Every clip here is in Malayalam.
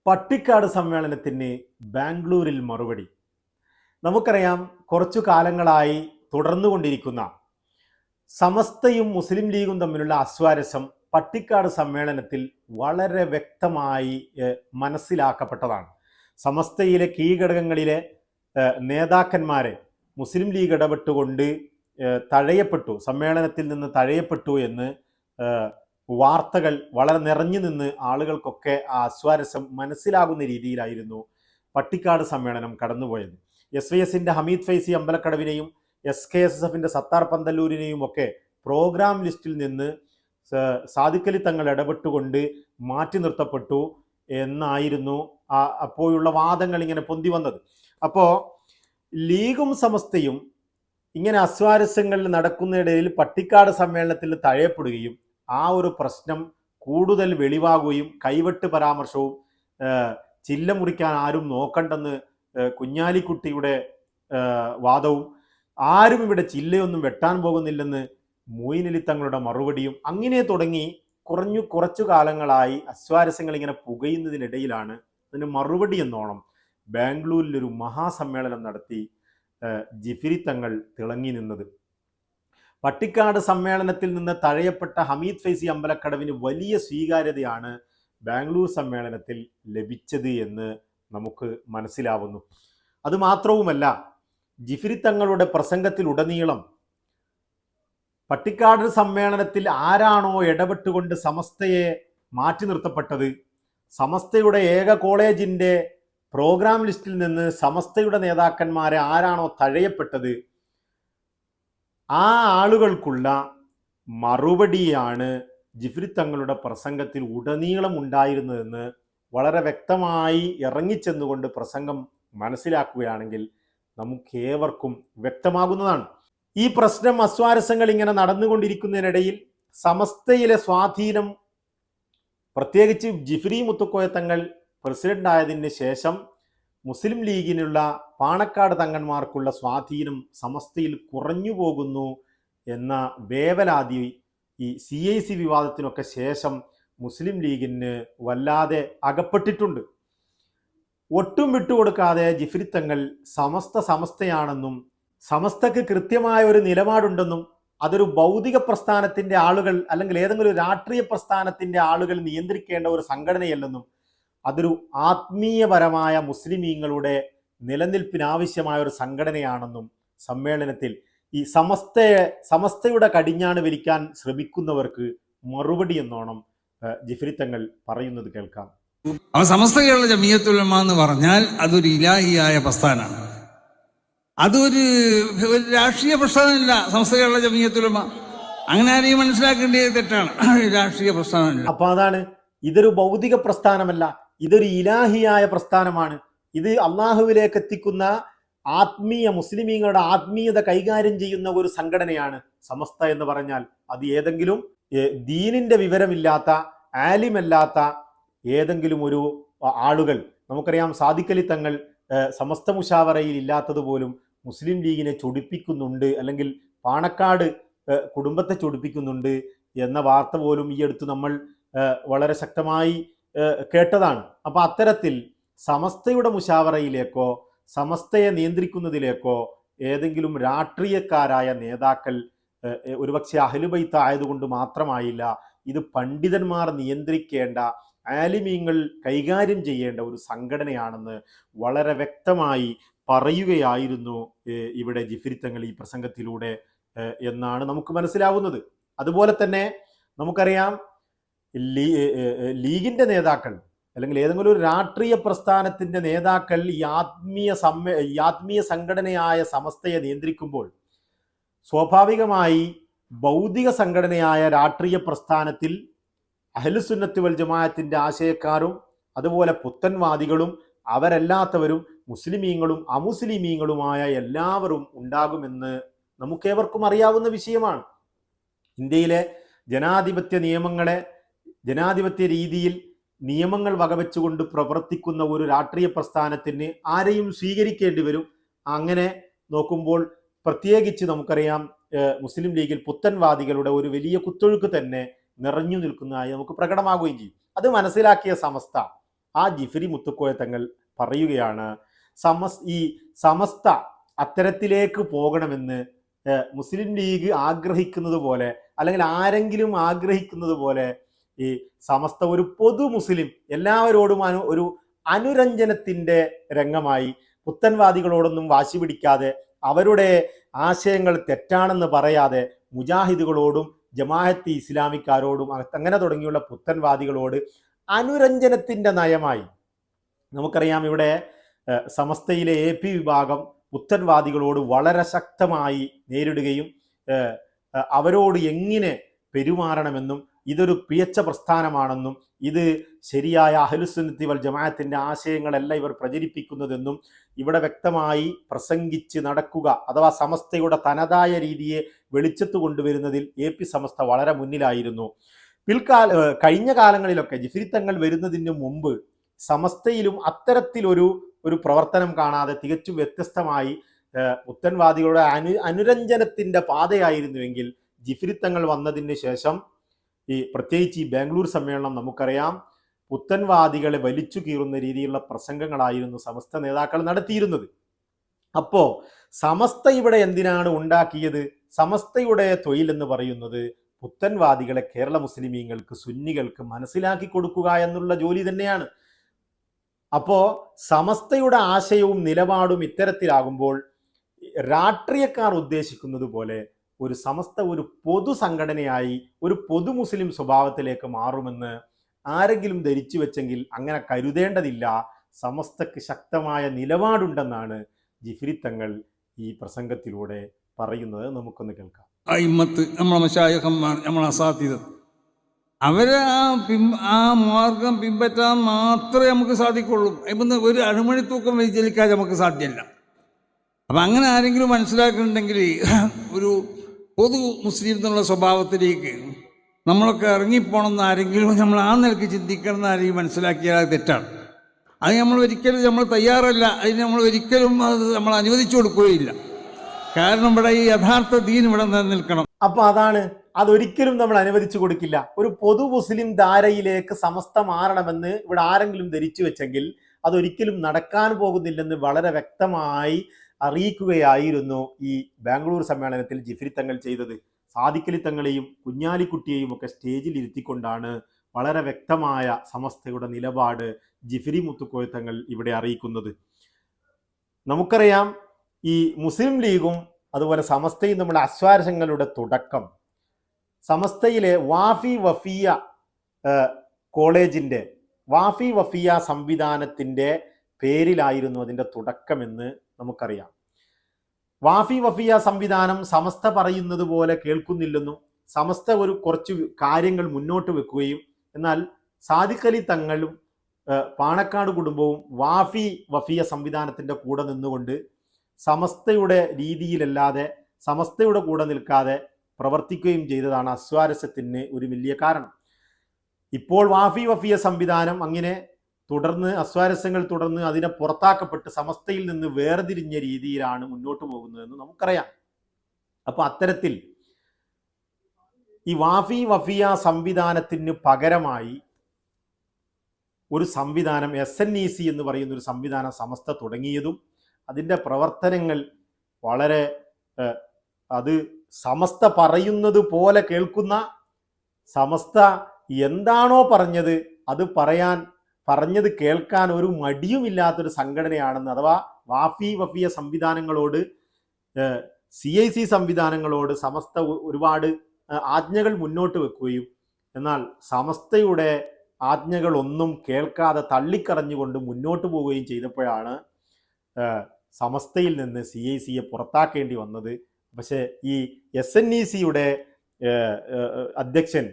പട്ടിക്കാട് സമ്മേളനത്തിന് ബാംഗ്ലൂരിൽ മറുപടി. നമുക്കറിയാം, കുറച്ചു കാലങ്ങളായി തുടർന്നുകൊണ്ടിരിക്കുന്ന സമസ്തയും മുസ്ലിം ലീഗും തമ്മിലുള്ള അസ്വാരസ്യം പട്ടിക്കാട് സമ്മേളനത്തിൽ വളരെ വ്യക്തമായി മനസ്സിലാക്കപ്പെട്ടതാണ്. സമസ്തയിലെ കീഴ്ഘടകങ്ങളിലെ നേതാക്കന്മാരെ മുസ്ലിം ലീഗ് ഇടപെട്ടുകൊണ്ട് തഴയപ്പെട്ടു, സമ്മേളനത്തിൽ നിന്ന് തഴയപ്പെട്ടു എന്ന് വാർത്തകൾ വളരെ നിറഞ്ഞു നിന്ന് ആളുകൾക്കൊക്കെ ആ അസ്വാരസ്യം മനസ്സിലാകുന്ന രീതിയിലായിരുന്നു പട്ടിക്കാട് സമ്മേളനം കടന്നുപോയത്. SYSന്റെ ഹമീദ് ഫൈസി അമ്പലക്കടവിനെയും SKSSFന്റെ സത്താർ പന്തല്ലൂരിനെയും ഒക്കെ പ്രോഗ്രാം ലിസ്റ്റിൽ നിന്ന് സാദിഖലി തങ്ങൾ ഇടപെട്ടുകൊണ്ട് മാറ്റി നിർത്തപ്പെട്ടു എന്നായിരുന്നു അപ്പോഴുള്ള വാദങ്ങൾ ഇങ്ങനെ പൊന്തി വന്നത്. അപ്പോൾ ലീഗും സമസ്തയും ഇങ്ങനെ അസ്വാരസ്യങ്ങളിൽ നടക്കുന്നതിനിടയിൽ പട്ടിക്കാട് സമ്മേളനത്തിൽ തഴയപ്പെടുകയും ആ ഒരു പ്രശ്നം കൂടുതൽ വെളിവാകുകയും കൈവെട്ട് പരാമർശവും ചില്ല മുറിക്കാൻ ആരും നോക്കണ്ടെന്ന് കുഞ്ഞാലിക്കുട്ടിയുടെ വാദവും ആരും ഇവിടെ ചില്ലയൊന്നും വെട്ടാൻ പോകുന്നില്ലെന്ന് മൊയ്നലി തങ്ങളുടെ മറുപടിയും അങ്ങനെ തുടങ്ങി കുറച്ചു കാലങ്ങളായി അസ്വാരസ്യങ്ങൾ ഇങ്ങനെ പുകയുന്നതിനിടയിലാണ് അതിന് മറുപടി എന്നോണം ബാംഗ്ലൂരിലൊരു മഹാസമ്മേളനം നടത്തി ജിഫിരി തങ്ങൾ തിളങ്ങി നിന്നത്. പട്ടിക്കാട് സമ്മേളനത്തിൽ നിന്ന് തഴയപ്പെട്ട ഹമീദ് ഫൈസി അമ്പലക്കടവിന് വലിയ സ്വീകാര്യതയാണ് ബാംഗ്ലൂർ സമ്മേളനത്തിൽ ലഭിച്ചത് എന്ന് നമുക്ക് മനസ്സിലാവുന്നു. അതുമാത്രവുമല്ല, ജിഫിരി തങ്ങളുടെ പ്രസംഗത്തിലുടനീളം പട്ടിക്കാട് സമ്മേളനത്തിൽ ആരാണോ ഇടപെട്ടുകൊണ്ട് സമസ്തയെ മാറ്റി നിർത്തപ്പെട്ടത്, സമസ്തയുടെ ഏക കോളേജിൻ്റെ പ്രോഗ്രാം ലിസ്റ്റിൽ നിന്ന് സമസ്തയുടെ നേതാക്കന്മാരെ ആരാണോ തഴയപ്പെട്ടത്, ആ ആളുകൾക്കുള്ള മറുപടിയാണ് ജിഫ്രി തങ്ങളുടെ പ്രസംഗത്തിൽ ഉടനീളം ഉണ്ടായിരുന്നതെന്ന് വളരെ വ്യക്തമായി ഇറങ്ങിച്ചെന്നുകൊണ്ട് പ്രസംഗം മനസ്സിലാക്കുകയാണെങ്കിൽ നമുക്കേവർക്കും വ്യക്തമാകുന്നതാണ്. ഈ പ്രശ്നം അസ്വാരസ്യങ്ങൾ ഇങ്ങനെ നടന്നുകൊണ്ടിരിക്കുന്നതിനിടയിൽ സമസ്തയിലെ സ്വാധീനം, പ്രത്യേകിച്ച് ജിഫ്രി മുത്തുക്കോയ തങ്ങൾ പ്രസിഡന്റ് ആയതിന് ശേഷം മുസ്ലിം ലീഗിനുള്ള പാണക്കാട് തങ്ങന്മാർക്കുള്ള സ്വാധീനം സമസ്തയിൽ കുറഞ്ഞു പോകുന്നു എന്ന വേവലാതി ഈ CIC വിവാദത്തിനൊക്കെ ശേഷം മുസ്ലിം ലീഗിന് വല്ലാതെ അകപ്പെട്ടിട്ടുണ്ട്. ഒട്ടും വിട്ടുകൊടുക്കാതെ ജിഫ്രി തങ്ങൾ സമസ്തയാണെന്നും സമസ്തക്ക് കൃത്യമായ ഒരു നിലപാടുണ്ടെന്നും അതൊരു ഭൗതിക പ്രസ്ഥാനത്തിൻ്റെ ആളുകൾ അല്ലെങ്കിൽ ഏതെങ്കിലും ഒരു രാഷ്ട്രീയ പ്രസ്ഥാനത്തിൻ്റെ ആളുകൾ നിയന്ത്രിക്കേണ്ട ഒരു സംഘടനയല്ലെന്നും അതൊരു ആത്മീയപരമായ മുസ്ലിമീങ്ങളുടെ നിലനിൽപ്പിനാവശ്യമായ ഒരു സംഘടനയാണെന്നും സമ്മേളനത്തിൽ ഈ സമസ്തയുടെ കടിഞ്ഞാണ് വലിക്കാൻ ശ്രമിക്കുന്നവർക്ക് മറുപടി എന്നോണം ജിഫ്രി തങ്ങൾ പറയുന്നത് കേൾക്കാം. സമസ്ത കേരള ജമിയത്തുൽ ഉലമ എന്ന് പറഞ്ഞാൽ അതൊരു ഇലാഹിയായ പ്രസ്ഥാനമാണ്. അതൊരു രാഷ്ട്രീയ പ്രസ്ഥാനമല്ല. സമസ്ത കേരള ജമിയത്തുൽ ഉലമ അങ്ങനെ ആരെയും മനസ്സിലാക്കേണ്ടത് തെറ്റാണ്. രാഷ്ട്രീയ പ്രസ്ഥാനമല്ല. അപ്പൊ അതാണ്, ഇതൊരു ഭൗതിക പ്രസ്ഥാനമല്ല, ഇതൊരു ഇലാഹിയായ പ്രസ്ഥാനമാണ്. ഇത് അള്ളാഹുവിലേക്ക് എത്തിക്കുന്ന മുസ്ലിമീങ്ങളുടെ ആത്മീയത കൈകാര്യം ചെയ്യുന്ന ഒരു സംഘടനയാണ് സമസ്ത എന്ന് പറഞ്ഞാൽ. അത് ഏതെങ്കിലും ദീനിന്റെ വിവരമില്ലാത്ത, ആലിമല്ലാത്ത ഏതെങ്കിലും ഒരു ആളുകൾ, നമുക്കറിയാം സാദിഖലി തങ്ങൾ സമസ്ത മുഷാവറയിൽ ഇല്ലാത്തതുപോലും മുസ്ലിം ലീഗിനെ ചൊടിപ്പിക്കുന്നുണ്ട്, അല്ലെങ്കിൽ പാണക്കാട് കുടുംബത്തെ ചൊടിപ്പിക്കുന്നുണ്ട് എന്ന വാർത്ത പോലും ഈ അടുത്ത് നമ്മൾ വളരെ ശക്തമായി കേട്ടതാണ്. അപ്പൊ അത്തരത്തിൽ സമസ്തയുടെ മുഷാവറയിലേക്കോ സമസ്തയെ നിയന്ത്രിക്കുന്നതിലേക്കോ ഏതെങ്കിലും രാഷ്ട്രീയക്കാരായ നേതാക്കൾ, ഒരുപക്ഷെ അഹ്ലുബൈത്ത് ആയതുകൊണ്ട് മാത്രമായില്ല, ഇത് പണ്ഡിതന്മാർ നിയന്ത്രിക്കേണ്ട, ആലിമീങ്ങൾ കൈകാര്യം ചെയ്യേണ്ട ഒരു സംഘടനയാണെന്ന് വളരെ വ്യക്തമായി പറയുകയായിരുന്നു ഇവിടെ ജിഫ്രി തങ്ങൾ ഈ പ്രസംഗത്തിലൂടെ എന്നാണ് നമുക്ക് മനസ്സിലാവുന്നത്. അതുപോലെ തന്നെ നമുക്കറിയാം, ലീഗിന്റെ നേതാക്കൾ അല്ലെങ്കിൽ ഏതെങ്കിലും ഒരു രാഷ്ട്രീയ പ്രസ്ഥാനത്തിന്റെ നേതാക്കൾ ഈ ആത്മീയ സംഘടനയായ സമസ്തയെ നിയന്ത്രിക്കുമ്പോൾ സ്വാഭാവികമായി ഭൗതിക സംഘടനയായ രാഷ്ട്രീയ പ്രസ്ഥാനത്തിൽ അഹ്ലുസുന്നത്ത് വൽ ജമാഅത്തിന്റെ ആശയക്കാരും അതുപോലെ പുത്തൻവാദികളും അവരല്ലാത്തവരും മുസ്ലിമീങ്ങളും അമുസ്ലിമീങ്ങളുമായ എല്ലാവരും ഉണ്ടാകുമെന്ന് നമുക്കേവർക്കും അറിയാവുന്ന വിഷയമാണ്. ഇന്ത്യയിലെ ജനാധിപത്യ രീതിയിൽ നിയമങ്ങൾ വകവെച്ചുകൊണ്ട് പ്രവർത്തിക്കുന്ന ഒരു രാഷ്ട്രീയ പ്രസ്ഥാനത്തിന് ആരെയും സ്വീകരിക്കേണ്ടി വരും. അങ്ങനെ നോക്കുമ്പോൾ പ്രത്യേകിച്ച് നമുക്കറിയാം, മുസ്ലിം ലീഗിൽ പുത്തൻവാദികളുടെ ഒരു വലിയ കുത്തൊഴുക്ക് തന്നെ നിറഞ്ഞു നിൽക്കുന്നതായി നമുക്ക് പ്രകടമാകുകയും ചെയ്യും. അത് മനസ്സിലാക്കിയ സമസ്ത ആ ജിഫ്രി മുത്തുക്കോയ തങ്ങൾ പറയുകയാണ്, ഈ സമസ്ത അത്തരത്തിലേക്ക് പോകണമെന്ന് മുസ്ലിം ലീഗ് ആഗ്രഹിക്കുന്നത് പോലെ, അല്ലെങ്കിൽ ആരെങ്കിലും ആഗ്രഹിക്കുന്നത് പോലെ ഈ സമസ്ത ഒരു പൊതു മുസ്ലിം എല്ലാവരോടും ഒരു അനുരഞ്ജനത്തിന്റെ രംഗമായി പുത്തൻവാദികളോടൊന്നും വാശി പിടിക്കാതെ, അവരുടെ ആശയങ്ങൾ തെറ്റാണെന്ന് പറയാതെ, മുജാഹിദുകളോടും ജമാഅത്ത് ഇസ്ലാമിക്കാരോടും അങ്ങനെ തുടങ്ങിയുള്ള പുത്തൻവാദികളോട് അനുരഞ്ജനത്തിന്റെ നയമായി. നമുക്കറിയാം, ഇവിടെ സമസ്തയിലെ AP വിഭാഗം പുത്തൻവാദികളോട് വളരെ ശക്തമായി നേരിടുകയും അവരോട് എങ്ങനെ പെരുമാറണമെന്നും ഇതൊരു പിഴച്ച പ്രസ്ഥാനമാണെന്നും ഇത് ശരിയായ അഹ്ലുസുന്നത്തി വൽ ജമാഅത്തിന്റെ ആശയങ്ങളല്ല ഇവർ പ്രചരിപ്പിക്കുന്നതെന്നും ഇവിടെ വ്യക്തമായി പ്രസംഗിച്ച് നടക്കുക, അഥവാ സമസ്തയുടെ തനതായ രീതിയെ വെളിച്ചത്ത് കൊണ്ടുവരുന്നതിൽ AP സമസ്ത വളരെ മുന്നിലായിരുന്നു. കഴിഞ്ഞ കാലങ്ങളിലൊക്കെ ജിഫ്രി തങ്ങൾ വരുന്നതിന് മുമ്പ് സമസ്തയിലും അത്തരത്തിലൊരു പ്രവർത്തനം കാണാതെ തികച്ചും വ്യത്യസ്തമായി പുത്തൻവാദികളുടെ അനുരഞ്ജനത്തിന്റെ പാതയായിരുന്നുവെങ്കിൽ, ജിഫ്രി തങ്ങൾ വന്നതിന് ശേഷം പ്രത്യേകിച്ച് ഈ ബാംഗ്ലൂർ സമ്മേളനം നമുക്കറിയാം, പുത്തൻവാദികളെ വലിച്ചു കീറുന്ന രീതിയിലുള്ള പ്രസംഗങ്ങളായിരുന്നു സമസ്ത നേതാക്കൾ നടത്തിയിരുന്നത്. അപ്പോ സമസ്ത ഇവിടെ എന്തിനാണ് ഉണ്ടാക്കിയത്? സമസ്തയുടെ തൊഴിൽ എന്ന് പറയുന്നത് പുത്തൻവാദികളെ കേരള മുസ്ലിമീങ്ങൾക്ക്, സുന്നികൾക്ക് മനസ്സിലാക്കി കൊടുക്കുക എന്നുള്ള ജോലി തന്നെയാണ്. അപ്പോ സമസ്തയുടെ ആശയവും നിലപാടും ഇത്തരത്തിലാകുമ്പോൾ രാഷ്ട്രീയക്കാർ ഉദ്ദേശിക്കുന്നത് പോലെ ഒരു സമസ്ത ഒരു പൊതു സംഘടനയായി ഒരു പൊതു മുസ്ലിം സ്വഭാവത്തിലേക്ക് മാറുമെന്ന് ആരെങ്കിലും ധരിച്ചു വെച്ചെങ്കിൽ അങ്ങനെ കരുതേണ്ടതില്ല. സമസ്തക്ക് ശക്തമായ നിലപാടുണ്ടെന്നാണ് ജിഫ്രി തങ്ങൾ ഈ പ്രസംഗത്തിലൂടെ പറയുന്നത്. നമുക്കൊന്ന് കേൾക്കാം. അയിമ്മത്ത്, നമ്മളെ മശായിഖന്മാർ, നമ്മളെ അസാത്തിദ്, അവരെ ആ മാർഗം പിൻപറ്റാൻ മാത്രമേ നമുക്ക് സാധിക്കുള്ളൂ. ഇവിടുന്ന് ഒരു അണുമണി തൂക്കം വ്യതിചലിക്കാൻ നമുക്ക് സാധ്യമല്ല. അപ്പം അങ്ങനെ ആരെങ്കിലും മനസ്സിലാക്കുന്നുണ്ടെങ്കിൽ ഒരു പൊതു മുസ്ലിം എന്നുള്ള സ്വഭാവത്തിലേക്ക് നമ്മളൊക്കെ ഇറങ്ങിപ്പോണമെന്ന് ആരെങ്കിലും നമ്മൾ ആ നിലയ്ക്ക് ചിന്തിക്കണം എന്ന് ആരെങ്കിലും മനസ്സിലാക്കിയാൽ അത് തെറ്റാണ്. അത് നമ്മൾ തയ്യാറല്ല. അതിന് നമ്മൾ ഒരിക്കലും അത് നമ്മൾ അനുവദിച്ചു കൊടുക്കുകയില്ല. കാരണം ഇവിടെ ഈ യഥാർത്ഥ ദീൻ ഇവിടെ നിലനിൽക്കണം. അപ്പൊ അതൊരിക്കലും നമ്മൾ അനുവദിച്ചു കൊടുക്കില്ല. ഒരു പൊതു മുസ്ലിം ധാരയിലേക്ക് സമസ്ത മാറണമെന്ന് ഇവിടെ ആരെങ്കിലും ധരിച്ചു വെച്ചെങ്കിൽ അതൊരിക്കലും നടക്കാൻ പോകുന്നില്ലെന്ന് വളരെ വ്യക്തമായി അറിയിക്കുകയായിരുന്നു ഈ ബാംഗ്ലൂർ സമ്മേളനത്തിൽ ജിഫ്രി തങ്ങൾ ചെയ്തത്. സാദിഖലി തങ്ങളെയും കുഞ്ഞാലിക്കുട്ടിയെയും ഒക്കെ സ്റ്റേജിൽ ഇരുത്തിക്കൊണ്ടാണ് വളരെ വ്യക്തമായ സമസ്തയുടെ നിലപാട് ജിഫ്രി മുത്തുക്കോയ തങ്ങൾ ഇവിടെ അറിയിക്കുന്നത്. നമുക്കറിയാം, ഈ മുസ്ലിം ലീഗും അതുപോലെ സമസ്തയും നമ്മുടെ അസ്വാരസ്യങ്ങളുടെ തുടക്കം സമസ്തയിലെ വാഫി വഫിയ കോളേജിൻ്റെ വാഫി വഫിയ സംവിധാനത്തിൻ്റെ പേരിലായിരുന്നു അതിൻ്റെ തുടക്കമെന്ന് നമുക്കറിയാം. വാഫി വഫിയ സംവിധാനം സമസ്ത പറയുന്നത് പോലെ കേൾക്കുന്നില്ലെന്നും സമസ്ത കുറച്ച് കാര്യങ്ങൾ മുന്നോട്ട് വെക്കുകയും, എന്നാൽ സാദിഖലി തങ്ങളും പാണക്കാട് കുടുംബവും വാഫി വഫിയ സംവിധാനത്തിൻ്റെ കൂടെ നിന്നുകൊണ്ട് സമസ്തയുടെ രീതിയിലല്ലാതെ സമസ്തയുടെ കൂടെ നിൽക്കാതെ പ്രവർത്തിക്കുകയും ചെയ്തതാണ് അസ്വാരസ്യത്തിന് ഒരു വലിയ കാരണം. ഇപ്പോൾ വാഫി വഫിയ സംവിധാനം അങ്ങനെ തുടർന്ന് അസ്വാരസ്യങ്ങൾ തുടർന്ന് അതിനെ പുറത്താക്കപ്പെട്ട് സമസ്തയിൽ നിന്ന് വേർതിരിഞ്ഞ രീതിയിലാണ് മുന്നോട്ട് പോകുന്നതെന്ന് നമുക്കറിയാം. അപ്പൊ അത്തരത്തിൽ ഈ വാഫി വഫിയ സംവിധാനത്തിന് പകരമായി ഒരു സംവിധാനം SNEC എന്ന് പറയുന്ന ഒരു സംവിധാനം സമസ്ത തുടങ്ങിയതും അതിൻ്റെ പ്രവർത്തനങ്ങൾ വളരെ അത് സമസ്ത പറയുന്നത് പോലെ കേൾക്കുന്ന, സമസ്ത എന്താണോ പറഞ്ഞത് അത് പറഞ്ഞത് കേൾക്കാൻ ഒരു മടിയുമില്ലാത്തൊരു സംഘടനയാണെന്ന്, അഥവാ വാഫി വഫിയ സംവിധാനങ്ങളോട് CIC സംവിധാനങ്ങളോട് സമസ്ത ഒരുപാട് ആജ്ഞകൾ മുന്നോട്ട് വെക്കുകയും, എന്നാൽ സമസ്തയുടെ ആജ്ഞകളൊന്നും കേൾക്കാതെ തള്ളിക്കറഞ്ഞുകൊണ്ട് മുന്നോട്ട് പോവുകയും ചെയ്തപ്പോഴാണ് സമസ്തയിൽ നിന്ന് CICയെ പുറത്താക്കേണ്ടി വന്നത്. പക്ഷേ ഈ SNECയുടെ അധ്യക്ഷൻ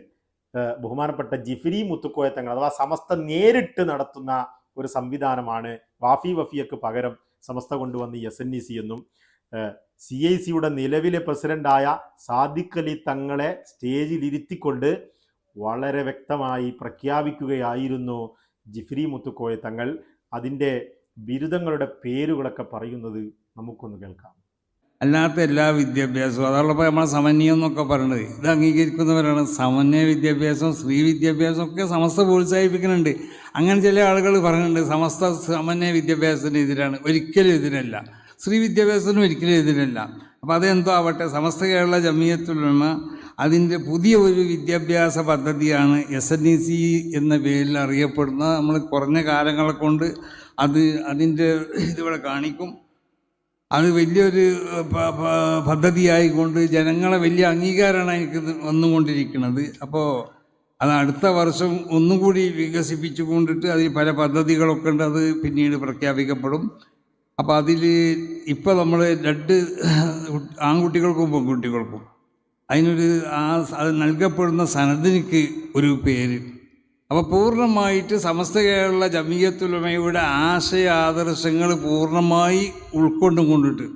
ബഹുമാനപ്പെട്ട ജിഫ്രി മുത്തുക്കോയ തങ്ങൾ, അഥവാ സമസ്ത നേരിട്ട് നടത്തുന്ന ഒരു സംവിധാനമാണ് വാഫി വഫിയക്ക് പകരം സമസ്ത കൊണ്ടുവന്ന SNEC എന്നും CICയുടെ നിലവിലെ പ്രസിഡന്റായ സാദിഖലി തങ്ങളെ സ്റ്റേജിലിരുത്തിക്കൊണ്ട് വളരെ വ്യക്തമായി പ്രഖ്യാപിക്കുകയായിരുന്നു ജിഫ്രി മുത്തുക്കോയ തങ്ങൾ. അതിൻ്റെ ബിരുദങ്ങളുടെ പേരുകളൊക്കെ പറയുന്നത് നമുക്കൊന്ന് കേൾക്കാം. അല്ലാത്ത എല്ലാ വിദ്യാഭ്യാസവും, അതുള്ളപ്പോൾ നമ്മളെ സമന്വയം എന്നൊക്കെ പറയുന്നത് ഇത് അംഗീകരിക്കുന്നവരാണ്. സമന്വയ വിദ്യാഭ്യാസം, സ്ത്രീ വിദ്യാഭ്യാസം ഒക്കെ സമസ്ത പ്രോത്സാഹിപ്പിക്കുന്നുണ്ട്. അങ്ങനെ ചില ആളുകൾ പറയുന്നുണ്ട് സമസ്ത സമന്വയ വിദ്യാഭ്യാസത്തിന് എതിരാണ്. ഒരിക്കലും എതിരല്ല. സ്ത്രീ വിദ്യാഭ്യാസത്തിനും ഒരിക്കലും എതിരല്ല. അപ്പോൾ അതെന്തോ ആവട്ടെ, സമസ്ത കേരള ജമിയത്തുൽ ഉലമ അതിൻ്റെ പുതിയ ഒരു വിദ്യാഭ്യാസ പദ്ധതിയാണ് SNEC എന്ന പേരിൽ അറിയപ്പെടുന്ന. നമ്മൾ കുറഞ്ഞ കാലങ്ങളെ കൊണ്ട് അതിൻ്റെ ഇതിവിടെ കാണിക്കും. അത് വലിയൊരു പദ്ധതിയായിക്കൊണ്ട് ജനങ്ങളെ വലിയ അംഗീകാരമാണ് എനിക്ക് വന്നുകൊണ്ടിരിക്കുന്നത്. അപ്പോൾ അത് അടുത്ത വർഷം ഒന്നും കൂടി വികസിപ്പിച്ചു കൊണ്ടിട്ട് അതിൽ പല പദ്ധതികളൊക്കെ ഉണ്ട്. അത് പിന്നീട് പ്രഖ്യാപിക്കപ്പെടും. അപ്പോൾ അതിൽ ഇപ്പോൾ നമ്മൾ 2 ആൺകുട്ടികൾക്കും പെൺകുട്ടികൾക്കും അതിനൊരു അത് നൽകപ്പെടുന്ന സനദിനിക്ക് ഒരു പേര്. അപ്പോൾ പൂർണ്ണമായിട്ട് സമസ്ത കേരള ജമിയത്തുൽ ഉലമയുടെ ആശയ ആദർശങ്ങൾ പൂർണ്ണമായി ഉൾക്കൊണ്ടും കൊണ്ടിട്ട്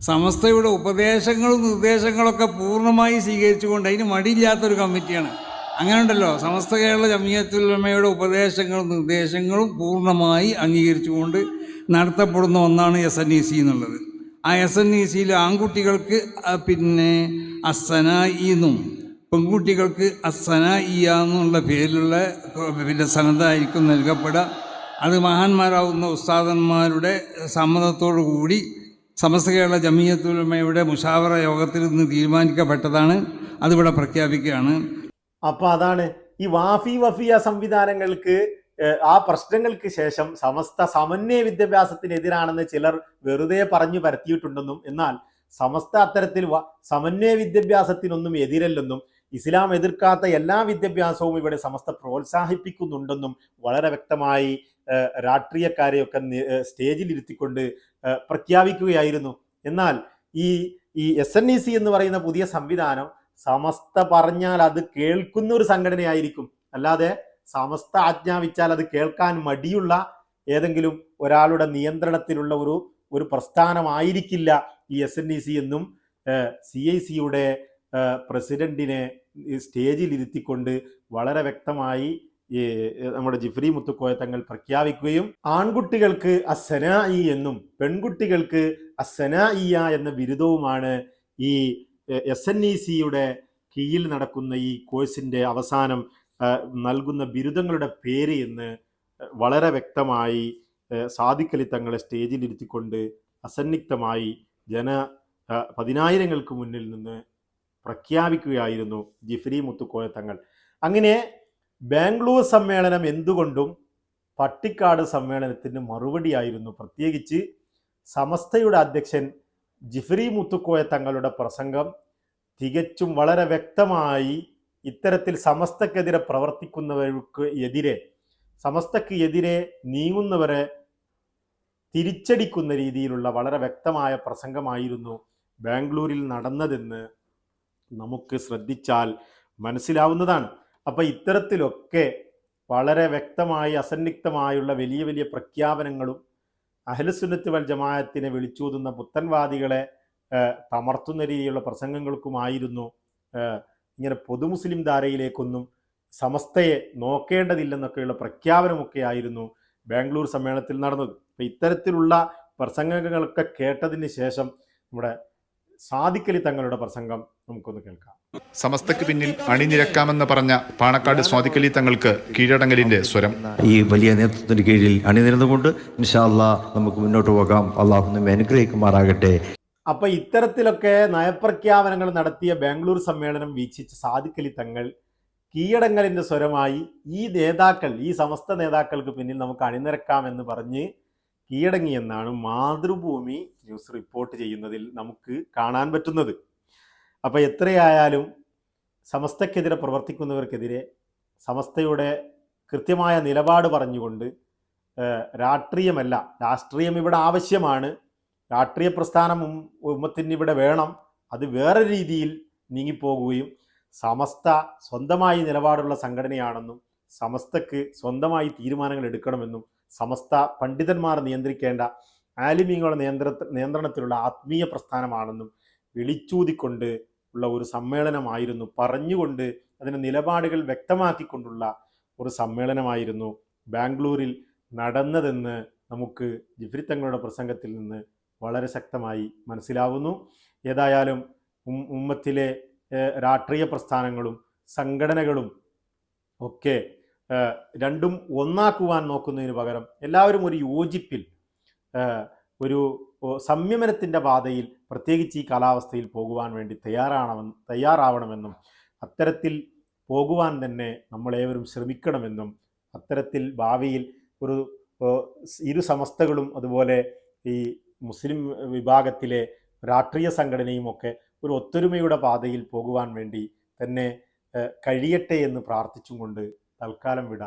സമസ്തയുടെ ഉപദേശങ്ങളും നിർദ്ദേശങ്ങളൊക്കെ പൂർണ്ണമായി സ്വീകരിച്ചുകൊണ്ട് അതിന് മടിയില്ലാത്തൊരു കമ്മിറ്റിയാണ്. അങ്ങനെ ഉണ്ടല്ലോ, സമസ്ത കേരള ജമിയത്തുൽ ഉലമയുടെ ഉപദേശങ്ങളും നിർദ്ദേശങ്ങളും പൂർണ്ണമായി അംഗീകരിച്ചുകൊണ്ട് നടത്തപ്പെടുന്ന ഒന്നാണ് SNEC എന്നുള്ളത്. ആ SNECയിൽ ആൺകുട്ടികൾക്ക് പിന്നെ അസ്സനാഇ എന്നും പെൺകുട്ടികൾക്ക് അസ്സനാഇയ എന്നുള്ള പേരിലുള്ള പിന്നെ സനദായിരിക്കും നൽകപ്പെടുക. അത് മഹാന്മാരാവുന്ന ഉസ്താദന്മാരുടെ സമ്മതത്തോടു കൂടി സമസ്ത കേരള ജമിയത്തുൽ ഉലമയുടെ മുഷാവറ യോഗത്തിൽ നിന്ന് തീരുമാനിക്കപ്പെട്ടതാണ്. അതിവിടെ പ്രഖ്യാപിക്കുകയാണ്. അപ്പൊ അതാണ് ഈ വഫിയ സംവിധാനങ്ങൾക്ക് ആ പ്രശ്നങ്ങൾക്ക് ശേഷം സമസ്ത സമന്വയ വിദ്യാഭ്യാസത്തിനെതിരാണെന്ന് ചിലർ വെറുതെ പറഞ്ഞു പരത്തിയിട്ടുണ്ടെന്നും, എന്നാൽ സമസ്ത അത്തരത്തിൽ സമന്വയ വിദ്യാഭ്യാസത്തിനൊന്നും എതിരല്ലെന്നും ഇസ്ലാം എതിർക്കാത്ത എല്ലാ വിദ്യാഭ്യാസവും ഇവിടെ സമസ്ത പ്രോത്സാഹിപ്പിക്കുന്നുണ്ടെന്നും വളരെ വ്യക്തമായി രാഷ്ട്രീയക്കാരെയൊക്കെ സ്റ്റേജിൽ ഇരുത്തിക്കൊണ്ട് പ്രഖ്യാപിക്കുകയായിരുന്നു. എന്നാൽ ഈ SNEC എന്ന് പറയുന്ന പുതിയ സംവിധാനം സമസ്ത പറഞ്ഞാൽ അത് കേൾക്കുന്ന ഒരു സംഘടനയായിരിക്കും. അല്ലാതെ സമസ്ത ആജ്ഞാപിച്ചാൽ അത് കേൾക്കാൻ മടിയുള്ള ഏതെങ്കിലും ഒരാളുടെ നിയന്ത്രണത്തിലുള്ള ഒരു പ്രസ്ഥാനമായിരിക്കില്ല ഈ SNEC എന്നും CIC-യുടെ പ്രസിഡന്റിനെ സ്റ്റേജിൽ ഇരുത്തിക്കൊണ്ട് വളരെ വ്യക്തമായി നമ്മുടെ ജിഫ്രി മുത്തുക്കോയ തങ്ങൾ പ്രഖ്യാപിക്കുകയും ആൺകുട്ടികൾക്ക് അസ്സനാഇ എന്നും പെൺകുട്ടികൾക്ക് അസ്സനാഇയ എന്ന ബിരുദവുമാണ് ഈ SNEC-യുടെ കീഴിൽ നടക്കുന്ന ഈ കോഴ്സിന്റെ അവസാനം നൽകുന്ന ബിരുദങ്ങളുടെ പേര് എന്ന് വളരെ വ്യക്തമായി സാദിഖ് അലി തങ്ങളെ സ്റ്റേജിലിരുത്തിക്കൊണ്ട് അസന്നിഗ്ധമായി 10,000-ങ്ങൾക്ക് മുന്നിൽ നിന്ന് പ്രഖ്യാപിക്കുകയായിരുന്നു ജിഫ്രി മുത്തുക്കോയ തങ്ങൾ. അങ്ങനെ ബാംഗ്ലൂർ സമ്മേളനം എന്തുകൊണ്ടും പട്ടിക്കാട് സമ്മേളനത്തിന് മറുപടിയായിരുന്നു. പ്രത്യേകിച്ച് സമസ്തയുടെ അധ്യക്ഷൻ ജിഫ്രി മുത്തുക്കോയ തങ്ങളുടെ പ്രസംഗം തികച്ചും വളരെ വ്യക്തമായി ഇത്തരത്തിൽ സമസ്തക്കെതിരെ പ്രവർത്തിക്കുന്നവർക്ക് എതിരെ, സമസ്തക്ക് എതിരെ നീങ്ങുന്നവരെ തിരിച്ചടിക്കുന്ന രീതിയിലുള്ള വളരെ വ്യക്തമായ പ്രസംഗമായിരുന്നു ബാംഗ്ലൂരിൽ നടന്നതെന്ന് നമുക്ക് ശ്രദ്ധിച്ചാൽ മനസ്സിലാവുന്നതാണ്. അപ്പം ഇത്തരത്തിലൊക്കെ വളരെ വ്യക്തമായി അസന്നിഗ്ധമായുള്ള വലിയ വലിയ പ്രഖ്യാപനങ്ങളും അഹ്ലുസുന്നത്ത് വൽ ജമാഅത്തിനെ വിളിച്ചൂതുന്ന പുത്തൻവാദികളെ തമർത്തുന്ന രീതിയിലുള്ള പ്രസംഗങ്ങൾക്കുമായിരുന്നു ഇങ്ങനെ പൊതു മുസ്ലിം ധാരയിലേക്കൊന്നും സമസ്തയെ നോക്കേണ്ടതില്ലെന്നൊക്കെയുള്ള പ്രഖ്യാപനമൊക്കെ ആയിരുന്നു ബാംഗ്ലൂർ സമ്മേളനത്തിൽ നടന്നത്. അപ്പം ഇത്തരത്തിലുള്ള പ്രസംഗങ്ങളൊക്കെ കേട്ടതിന് ശേഷം നമ്മുടെ സാദിഖ് അലി തങ്ങളുടെ പ്രസംഗം നമുക്കൊന്ന് കേൾക്കാം. സമസ്തക്ക് പിന്നിൽ അണിനിരക്കാമെന്ന് പറഞ്ഞ പാണക്കാട് സാദിഖ് അലി തങ്ങൾക്ക് കീഴടങ്ങലിന്റെ സ്വരം. ഈ വലിയ നേതൃത്വത്തിന് കീഴിൽ അണിനിരന്നുകൊണ്ട് ഇൻഷാ അല്ലാഹ് നമുക്ക് മുന്നോട്ട് പോകാം. അള്ളാഹു നമ്മെ അനുഗ്രഹിക്കുമാറാകട്ടെ. അപ്പൊ ഇത്തരത്തിലൊക്കെ നയപ്രഖ്യാപനങ്ങൾ നടത്തിയ ബാംഗ്ലൂർ സമ്മേളനം വീക്ഷിച്ച സാദിഖ് അലി തങ്ങൾ കീഴടങ്ങലിന്റെ സ്വരമായി ഈ സമസ്ത നേതാക്കൾക്ക് പിന്നിൽ നമുക്ക് അണിനിരക്കാമെന്ന് പറഞ്ഞ് കീഴടങ്ങിയെന്നാണ് മാതൃഭൂമി ന്യൂസ് റിപ്പോർട്ട് ചെയ്യുന്നതിൽ നമുക്ക് കാണാൻ പറ്റുന്നത്. അപ്പോൾ എത്രയായാലും സമസ്തക്കെതിരെ പ്രവർത്തിക്കുന്നവർക്കെതിരെ സമസ്തയുടെ കൃത്യമായ നിലപാട് പറഞ്ഞുകൊണ്ട് രാഷ്ട്രീയമല്ല, രാഷ്ട്രീയം ഇവിടെ ആവശ്യമാണ്, രാഷ്ട്രീയ പ്രസ്ഥാനം ഉമ്മത്തിന് ഇവിടെ വേണം, അത് വേറെ രീതിയിൽ നീങ്ങിപ്പോകുകയും സമസ്ത സ്വന്തമായി നിലപാടുള്ള സംഘടനയാണെന്നും സമസ്തക്ക് സ്വന്തമായി തീരുമാനങ്ങൾ എടുക്കണമെന്നും സമസ്ത പണ്ഡിതന്മാർ നിയന്ത്രിക്കേണ്ട ആലിമീങ്ങളുടെ നിയന്ത്രണത്തിലുള്ള ആത്മീയ പ്രസ്ഥാനമാണെന്നും വിളിച്ചൂതിക്കൊണ്ട് ഉള്ള ഒരു സമ്മേളനമായിരുന്നു, പറഞ്ഞുകൊണ്ട് അതിൻ്റെ നിലപാടുകൾ വ്യക്തമാക്കിക്കൊണ്ടുള്ള ഒരു സമ്മേളനമായിരുന്നു ബാംഗ്ലൂരിൽ നടന്നതെന്ന് നമുക്ക് ജിഫ്രി തങ്ങളുടെ പ്രസംഗത്തിൽ നിന്ന് വളരെ ശക്തമായി മനസ്സിലാവുന്നു. ഏതായാലും ഉമ്മത്തിലെ രാഷ്ട്രീയ പ്രസ്ഥാനങ്ങളും സംഘടനകളും ഒക്കെ രണ്ടും ഒന്നാക്കുവാൻ നോക്കുന്നതിന് പകരം എല്ലാവരും ഒരു യോജിപ്പിൽ ഒരു സംയമനത്തിൻ്റെ പാതയിൽ പ്രത്യേകിച്ച് ഈ കാലാവസ്ഥയിൽ പോകുവാൻ വേണ്ടി തയ്യാറാവണമെന്നും അത്തരത്തിൽ പോകുവാൻ തന്നെ നമ്മളേവരും ശ്രമിക്കണമെന്നും അത്തരത്തിൽ ഭാവിയിൽ ഒരു ഇരു സമസ്തകളും അതുപോലെ ഈ മുസ്ലിം വിഭാഗത്തിലെ രാഷ്ട്രീയ സംഘടനയും ഒക്കെ ഒരു ഒത്തൊരുമയുടെ പാതയിൽ പോകുവാൻ വേണ്ടി തന്നെ കഴിയട്ടെ എന്ന് പ്രാർത്ഥിച്ചും കൊണ്ട് തൽക്കാലം വിട.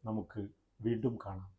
നമുക്ക് വീണ്ടും കാണാം.